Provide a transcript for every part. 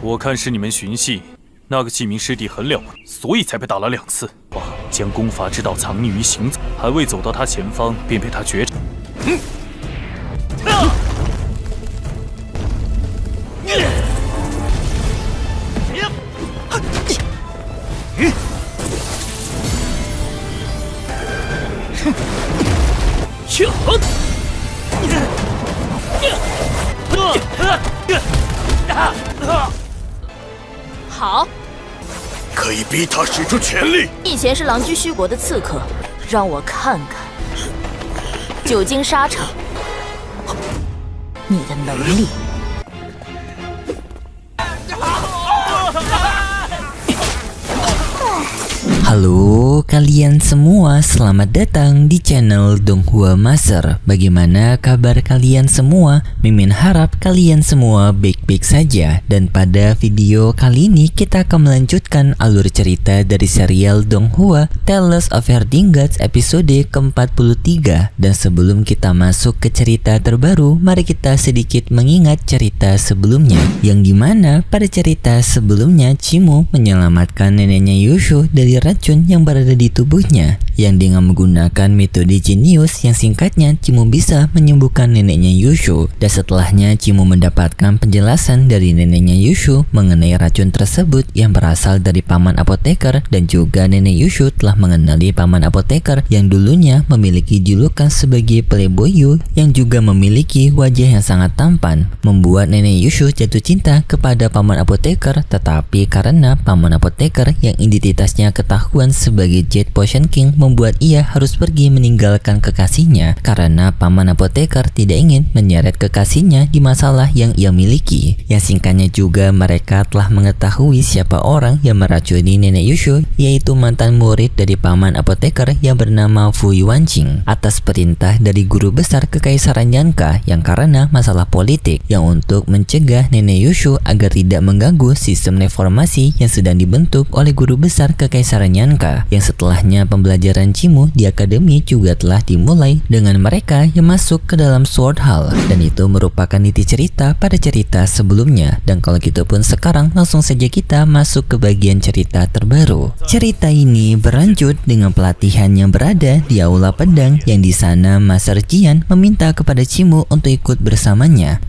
我看是你们寻衅，那个记名师弟很了不起，所以才被打了2次。哇，将功法之道藏匿于行走，还未走到他前方，便被他觉察。好，可以逼他使出全力。以前是狼居虚国的刺客，让我看看久经沙场你的能力。Halo kalian semua, selamat datang di channel Donghua Master. Bagaimana kabar kalian semua? Mimin harap kalian semua baik-baik saja. Dan pada video kali ini kita akan melanjutkan alur cerita dari serial Donghua Tales of Herding Gods episode ke-43. Dan sebelum kita masuk ke cerita terbaru, mari kita sedikit mengingat cerita sebelumnya, yang dimana pada cerita sebelumnya Chimu menyelamatkan neneknya Yushu dari racun yang berada di tubuhnya, yang dengan menggunakan metode jenius yang singkatnya Chimu bisa menyembuhkan neneknya Yushu. Dan setelahnya Chimu mendapatkan penjelasan dari neneknya Yushu mengenai racun tersebut yang berasal dari paman apoteker, dan juga nenek Yushu telah mengenali paman apoteker yang dulunya memiliki julukan sebagai playboy yang juga memiliki wajah yang sangat tampan, membuat nenek Yushu jatuh cinta kepada paman apoteker. Tetapi karena paman apoteker yang identitasnya ketahuan sebagai Jet Potion King membuat ia harus pergi meninggalkan kekasihnya karena paman apoteker tidak ingin menyeret kekasihnya di masalah yang ia miliki. Yang singkatnya juga mereka telah mengetahui siapa orang yang meracuni nenek Yushu, yaitu mantan murid dari paman apoteker yang bernama Fu Yuanqing, atas perintah dari guru besar kekaisaran Yanka yang karena masalah politik, yang untuk mencegah nenek Yushu agar tidak mengganggu sistem reformasi yang sedang dibentuk oleh guru besar kekaisaran Yanka. Yang setelahnya pembelajaran Chimu di akademi juga telah dimulai dengan mereka yang masuk ke dalam Sword Hall, dan itu merupakan inti cerita pada cerita sebelumnya. Dan kalau gitu pun sekarang langsung saja kita masuk ke bagian cerita terbaru. Cerita ini berlanjut dengan pelatihan yang berada di Aula Pedang, yang di sana Master Jian meminta kepada Chimu untuk ikut bersamanya.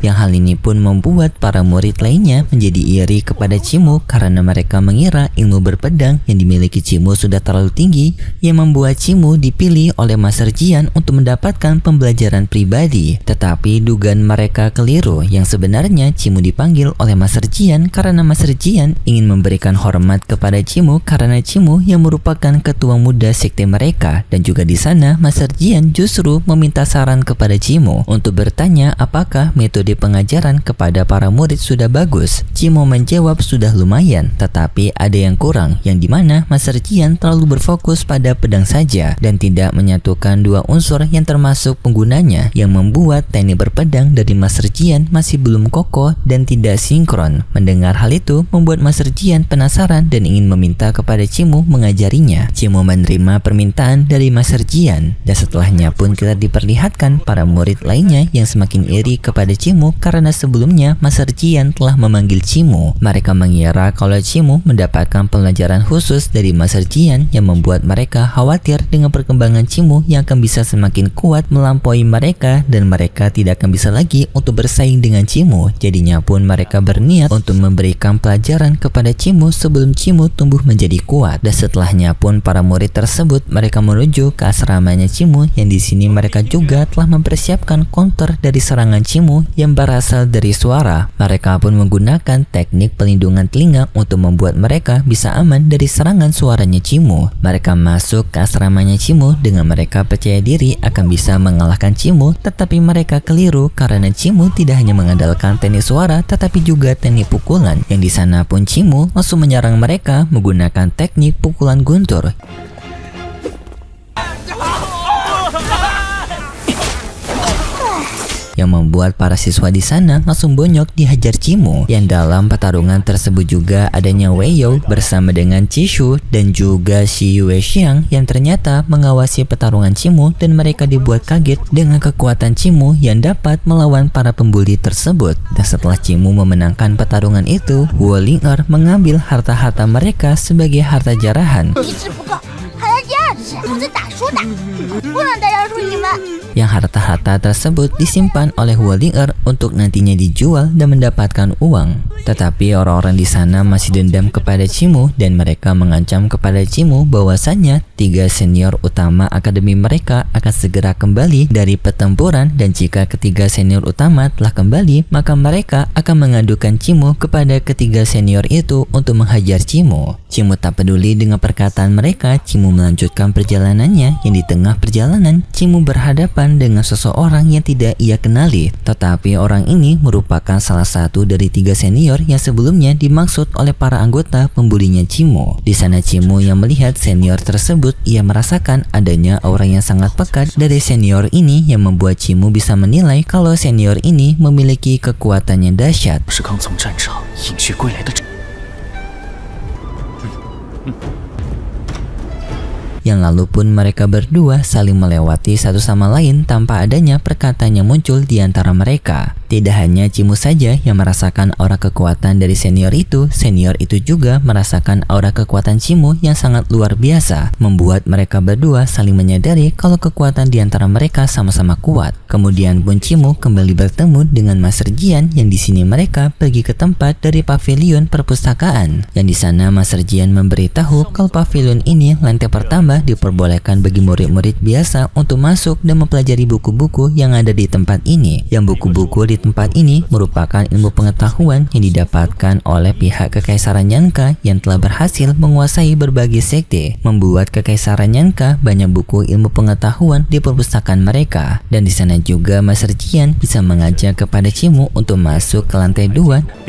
Yang hal ini pun membuat para murid lainnya menjadi iri kepada Chimu karena mereka mengira ilmu berpedang yang dimiliki Chimu sudah terlalu tinggi, yang membuat Chimu dipilih oleh Master Jian untuk mendapatkan pembelajaran pribadi. Tetapi dugaan mereka keliru, yang sebenarnya Chimu dipanggil oleh Master Jian karena Master Jian ingin memberikan hormat kepada Chimu karena Chimu yang merupakan ketua muda sekte mereka. Dan juga di sana Master Jian justru meminta saran kepada Chimu untuk bertanya apakah metode pengajaran kepada para murid sudah bagus. Chimu menjawab sudah lumayan, tetapi ada yang kurang, yang dimana Master Jian terlalu berfokus pada pedang saja dan tidak menyatukan dua unsur yang termasuk penggunanya, yang membuat teknik berpedang dari Master Jian masih belum kokoh dan tidak sinkron. Mendengar hal itu membuat Master Jian penasaran dan ingin meminta kepada Chimu mengajarinya. Chimu menerima permintaan dari Master Jian, dan setelahnya pun kita diperlihatkan para murid lainnya yang semakin iri kepada Chimu karena sebelumnya Master Jian telah memanggil Chimu. Mereka mengira kalau Chimu mendapatkan pelajaran khusus dari Master Jian yang membuat mereka khawatir dengan perkembangan Chimu yang akan bisa semakin kuat melampaui mereka, dan mereka tidak akan bisa lagi untuk bersaing dengan Chimu. Jadinya pun mereka berniat untuk memberikan pelajaran kepada Chimu sebelum Chimu tumbuh menjadi kuat. Dan setelahnya pun para murid tersebut mereka menuju ke asramanya Chimu, yang di sini mereka juga telah mempersiapkan counter dari serangan Chimu yang berasal dari suara. Mereka pun menggunakan teknik pelindungan telinga untuk membuat mereka bisa aman dari serangan suaranya Chimu. Mereka masuk ke asramanya Chimu dengan mereka percaya diri akan bisa mengalahkan Chimu, tetapi mereka keliru karena Chimu tidak hanya mengandalkan teknik suara tetapi juga teknik pukulan, yang di sana pun Chimu langsung menyerang mereka menggunakan teknik pukulan guntur. Yang yang membuat para siswa di sana langsung bonyok dihajar Cimu. Yang dalam pertarungan tersebut juga adanya Weiyou bersama dengan Chishu dan juga Shi Weixiang yang ternyata mengawasi pertarungan Cimu, dan mereka dibuat kaget dengan kekuatan Cimu yang dapat melawan para pembuli tersebut. Dan setelah Cimu memenangkan pertarungan itu, Wu Ling'er mengambil harta-harta mereka sebagai harta jarahan. Yang harta-harta tersebut disimpan oleh Wu Ling'er untuk nantinya dijual dan mendapatkan uang. Tetapi orang-orang di sana masih dendam kepada Cimu dan mereka mengancam kepada Cimu bahwasannya 3 senior utama akademi mereka akan segera kembali dari pertempuran, dan jika ketiga senior utama telah kembali maka mereka akan mengadukan Cimu kepada ketiga senior itu untuk menghajar Cimu. Cimu tak peduli dengan perkataan mereka. Cimu melanjutkan perjalanannya, yang di tengah perjalanan Cimu berhadapan dengan seseorang yang tidak ia kenali, tetapi orang ini merupakan salah satu dari 3 senior yang sebelumnya dimaksud oleh para anggota pembulinya Cimu. Di sana Cimu yang melihat senior tersebut, ia merasakan adanya aura yang sangat pekat dari senior ini yang membuat Cimu bisa menilai kalau senior ini memiliki kekuatan yang dahsyat. Yang lalu pun mereka berdua saling melewati satu sama lain tanpa adanya perkataan yang muncul di antara mereka. Tidak hanya Cimu saja yang merasakan aura kekuatan dari senior itu juga merasakan aura kekuatan Cimu yang sangat luar biasa, membuat mereka berdua saling menyadari kalau kekuatan di antara mereka sama-sama kuat. Kemudian pun Cimu kembali bertemu dengan Master Jian, yang di sini mereka pergi ke tempat dari pavilion perpustakaan. Yang di sana Master Jian memberitahu kalau pavilion ini lantai pertama diperbolehkan bagi murid-murid biasa untuk masuk dan mempelajari buku-buku yang ada di tempat ini. Yang buku-buku di tempat ini merupakan ilmu pengetahuan yang didapatkan oleh pihak Kekaisaran Yanka yang telah berhasil menguasai berbagai sekte, membuat Kekaisaran Yanka banyak buku ilmu pengetahuan di perpustakaan mereka. Dan di sana juga Master Jian bisa mengajak kepada Cimu untuk masuk ke lantai 2.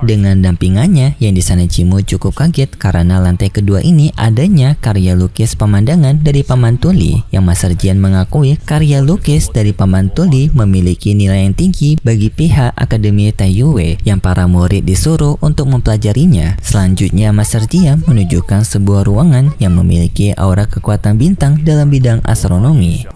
Dengan dampingannya, yang di sana Cimu cukup kaget karena lantai kedua ini adanya karya lukis pemandangan dari Paman Tuli, yang Master Jian mengakui karya lukis dari Paman Tuli memiliki nilai yang tinggi bagi pihak Akademi Taiyue yang para murid disuruh untuk mempelajarinya. Selanjutnya Master Jian menunjukkan sebuah ruangan yang memiliki aura kekuatan bintang dalam bidang astronomi.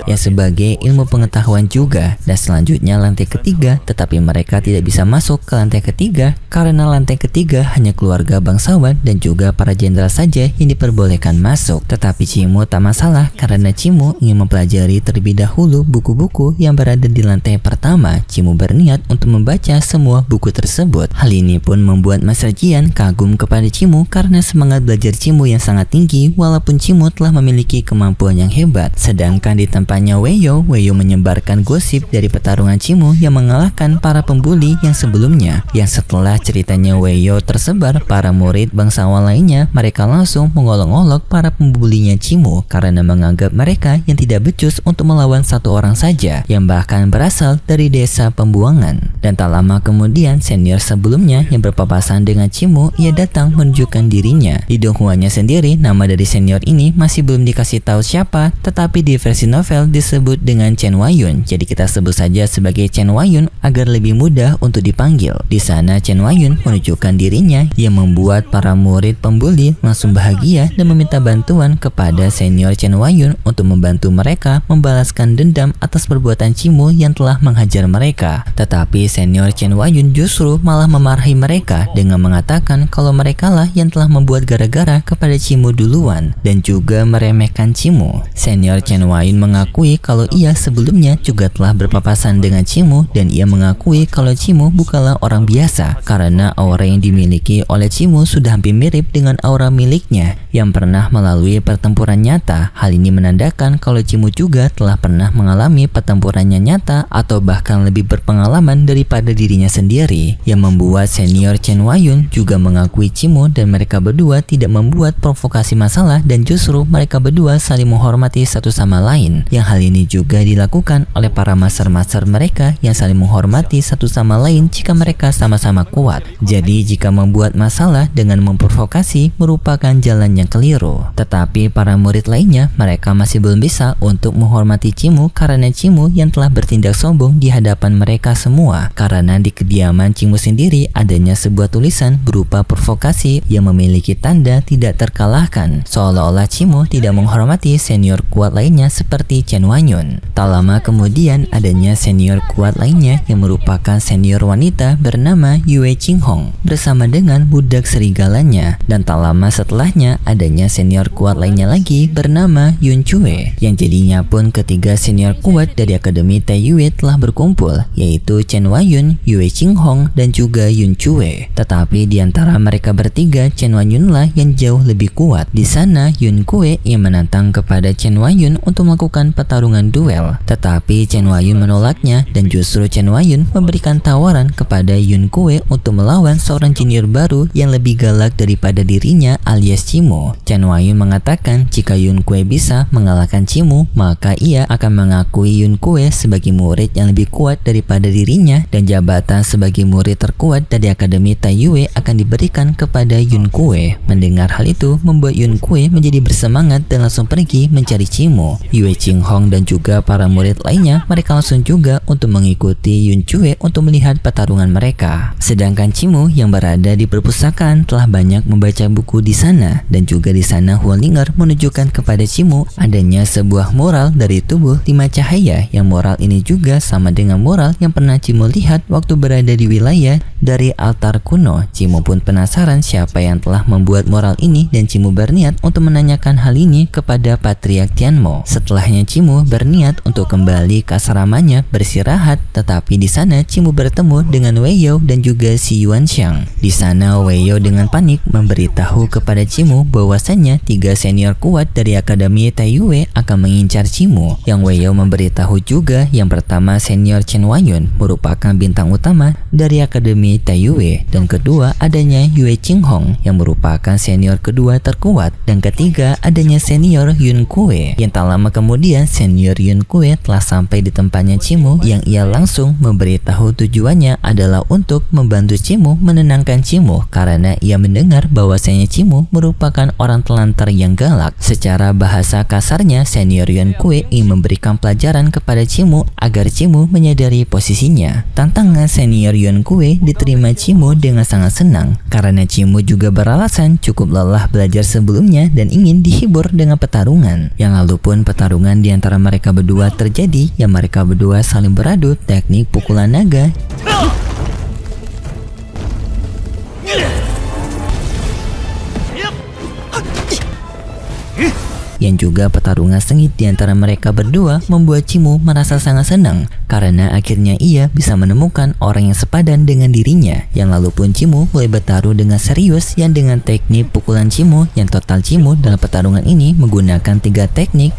Yang sebagai ilmu pengetahuan juga. Dan selanjutnya lantai ketiga, tetapi mereka tidak bisa masuk ke lantai ketiga karena lantai ketiga hanya keluarga bangsawan dan juga para jenderal saja yang diperbolehkan masuk. Tetapi Cimu tak masalah karena Cimu ingin mempelajari terlebih dahulu buku-buku yang berada di lantai pertama. Cimu berniat untuk membaca semua buku tersebut. Hal ini pun membuat Master Jian kagum kepada Cimu karena semangat belajar Cimu yang sangat tinggi walaupun Cimu telah memiliki kemampuan yang hebat. Sedangkan di tempatnya Weiyou menyebarkan gosip dari pertarungan Cimu yang mengalahkan para pembuli yang sebelumnya. Yang setelah ceritanya Weiyou tersebar, para murid bangsawan lainnya mereka langsung mengolok-olok para pembulinya Cimu karena menganggap mereka yang tidak becus untuk melawan satu orang saja yang bahkan berasal dari desa pembuangan. Dan tak lama kemudian senior sebelumnya yang berpapasan dengan Cimu ia datang menunjukkan dirinya. Di Donghuanya sendiri nama dari senior ini masih belum dikasih tahu siapa, tetapi di versi novel disebut dengan Chen Weiyun. Jadi kita sebut saja sebagai Chen Weiyun agar lebih mudah untuk dipanggil. Di sana Chen Weiyun menunjukkan dirinya yang membuat para murid pembuli langsung bahagia dan meminta bantuan kepada senior Chen Weiyun untuk membantu mereka membalaskan dendam atas perbuatan Cimu yang telah menghajar mereka. Tetapi senior Chen Weiyun justru malah memarahi mereka dengan mengatakan kalau merekalah yang telah membuat gara-gara kepada Cimu duluan dan juga meremehkan Cimu. Senior Chen Weiyun mengakui kalau ia sebelumnya juga telah berpapasan dengan Cimu dan ia mengakui kalau Cimu bukanlah orang biasa karena aura yang dimiliki oleh Cimu sudah hampir mirip dengan aura miliknya yang pernah melalui pertempuran nyata. Hal ini menandakan kalau Cimu juga telah pernah mengalami pertempurannya nyata atau bahkan lebih berpengalaman daripada dirinya sendiri, yang membuat senior Chen Weiyun juga mengakui Cimu dan mereka berdua tidak membuat provokasi masalah dan justru mereka berdua saling menghormati satu sama lain, yang hal ini juga dilakukan oleh para master-master mereka yang saling menghormati satu sama lain jika mereka sama-sama kuat. Jadi jika membuat masalah dengan memprovokasi merupakan jalan yang keliru. Tetapi para murid lainnya, mereka masih belum bisa untuk menghormati Cimu karena Cimu yang telah bertindak sombong di hadapan mereka semua. Karena di kediaman Cimu sendiri adanya sebuah tulisan berupa provokasi yang memiliki tanda tidak terkalahkan, seolah-olah Cimu tidak menghormati senior kuat lainnya seperti Chen Wanyun. Tak lama kemudian adanya senior kuat lainnya yang merupakan senior wanita bernama Yue Qinghong bersama dengan budak serigalanya, dan tak lama setelahnya adanya senior kuat lainnya lagi bernama Yun Cue, yang jadinya pun ketiga senior kuat dari Akademi Taiyue telah berkumpul, yaitu Chen Wanyun, Yue Qinghong, dan juga Yun Cue. Tetapi di antara mereka bertiga, Chen Wanyun lah yang jauh lebih kuat. Di sana Yun Cue yang menantang kepada Chen Wanyun untuk melakukan pertarungan duel, tetapi Chen Wanyun menolaknya, dan justru Chen Wanyun memberikan tawaran kepada Yun Cue untuk melawan seorang junior baru yang lebih galak daripada dirinya alias Cimu. Chen Wanyun mengatakan jika Yun Cue bisa mengalahkan Cimu, maka ia akan mengakui Yun Cue sebagai murid yang lebih kuat daripada dirinya, dan jabatan sebagai murid terkuat dari Akademi Taiyue akan diberikan kepada Yun Cue. Mendengar hal itu membuat Yun Cue menjadi bersemangat dan langsung pergi mencari Cimu. Yue Qinghong dan juga para murid lainnya, mereka langsung juga untuk mengikuti Yun Cue untuk melihat pertarungan mereka. Sedangkan Cimu yang berada di perpustakaan telah banyak membaca buku di sana, dan juga di sana Huolinger menunjukkan kepada Cimu adanya sebuah mural dari tubuh 5 cahaya, yang mural ini juga sama dengan mural yang pernah Cimu lihat waktu berada di wilayah dari altar kuno. Cimu pun penasaran siapa yang telah membuat mural ini, dan Cimu berniat untuk menanyakan hal ini kepada Patriark Tianmo. Setelahnya Cimu berniat untuk kembali ke asramanya beristirahat, tetapi di sana Cimu bertemu dengan Weiyo dan juga si Yuan Xiang. Di sana Weiyo dengan panik memberitahu kepada Cimu bahwasannya 3 senior kuat dari Akademi Taiyue akan mengincar Cimu. Yang Weiyo memberitahu juga yang pertama senior Chen Wanyun merupakan bintang utama dari Akademi Taiyue, dan kedua adanya Yue Qinghong yang merupakan senior kedua terkuat, dan ketiga adanya senior Yun Cue. Yang tak lama kemudian senior Yun Cue telah sampai di tempatnya Cimu, yang ia langsung memberitahu tujuannya adalah untuk membantu Cimu menenangkan Cimu karena ia mendengar bahwasanya Cimu merupakan orang telantar yang galak. Secara bahasa kasarnya senior Yun Cue ingin memberikan pelajaran kepada Cimu agar Cimu menyadari posisinya. Tantangan senior Yun Cue diterima Cimu dengan sangat senang karena Cimu juga beralasan cukup lelah belajar sebelumnya dan ingin dihibur dengan pertarungan. Yang lalu pun pertarungan di antara mereka berdua terjadi, yang mereka berdua saling beradu teknik pukulan naga yang juga pertarungan sengit di antara mereka berdua membuat Cimu merasa sangat senang karena akhirnya ia bisa menemukan orang yang sepadan dengan dirinya. Yang lalu pun Cimu mulai bertaruh dengan serius, yang dengan teknik pukulan Cimu yang total Cimu dalam pertarungan ini menggunakan 3 teknik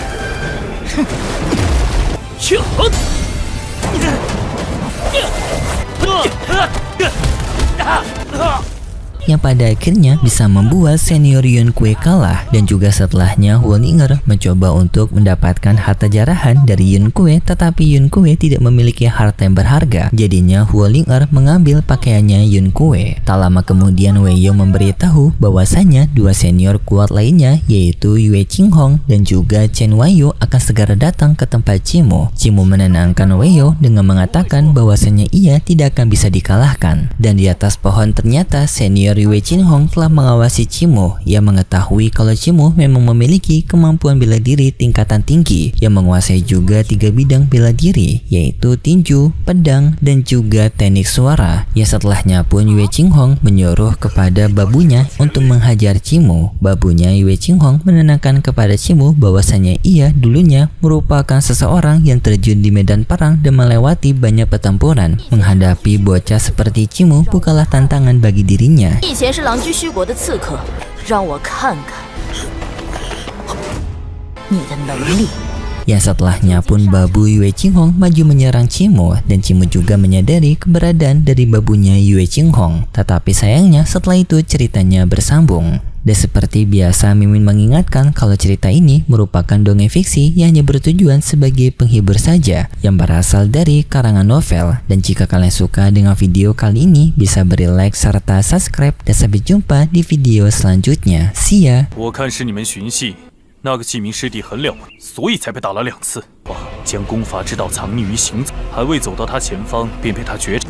yang pada akhirnya bisa membuat senior Yun Cue kalah. Dan juga setelahnya Huolinger mencoba untuk mendapatkan harta jarahan dari Yun Cue, tetapi Yun Cue tidak memiliki harta yang berharga. Jadinya Huolinger mengambil pakaiannya Yun Cue. Tak lama kemudian Weiyo memberitahu bahwasanya 2 senior kuat lainnya, yaitu Yue Qinghong dan juga Chen Wanyun akan segera datang ke tempat Cimu. Cimu menenangkan Weiyo dengan mengatakan bahwasanya ia tidak akan bisa dikalahkan. Dan di atas pohon ternyata senior Yue Qinghong telah mengawasi Cimu. Ia mengetahui kalau Cimu memang memiliki kemampuan bela diri tingkatan tinggi yang menguasai juga 3 bidang bela diri, yaitu tinju, pedang, dan juga teknik suara. Ya setelahnya pun Yue Qinghong menyuruh kepada babunya untuk menghajar Cimu. Babunya Yue Qinghong menenangkan kepada Cimu bahwasanya ia dulunya merupakan seseorang yang terjun di medan perang dan melewati banyak pertempuran. Menghadapi bocah seperti Cimu bukanlah tantangan bagi dirinya. 以前是狼居虚国的刺客，让我看看你的能力。 Yang setelahnya pun babu Yue Qinghong maju menyerang Cimu, dan Cimu juga menyadari keberadaan dari babunya Yue Qinghong. Tetapi sayangnya setelah itu ceritanya bersambung. Dan seperti biasa, Mimin mengingatkan kalau cerita ini merupakan dongeng fiksi yang hanya bertujuan sebagai penghibur saja, yang berasal dari karangan novel. Dan jika kalian suka dengan video kali ini, bisa beri like serta subscribe. Dan sampai jumpa di video selanjutnya. See ya! 我看是你们寻系那个记名师弟很了不起，所以才被打了2次。哇，将功法之道藏匿于行踪，还未走到他前方，便被他觉察。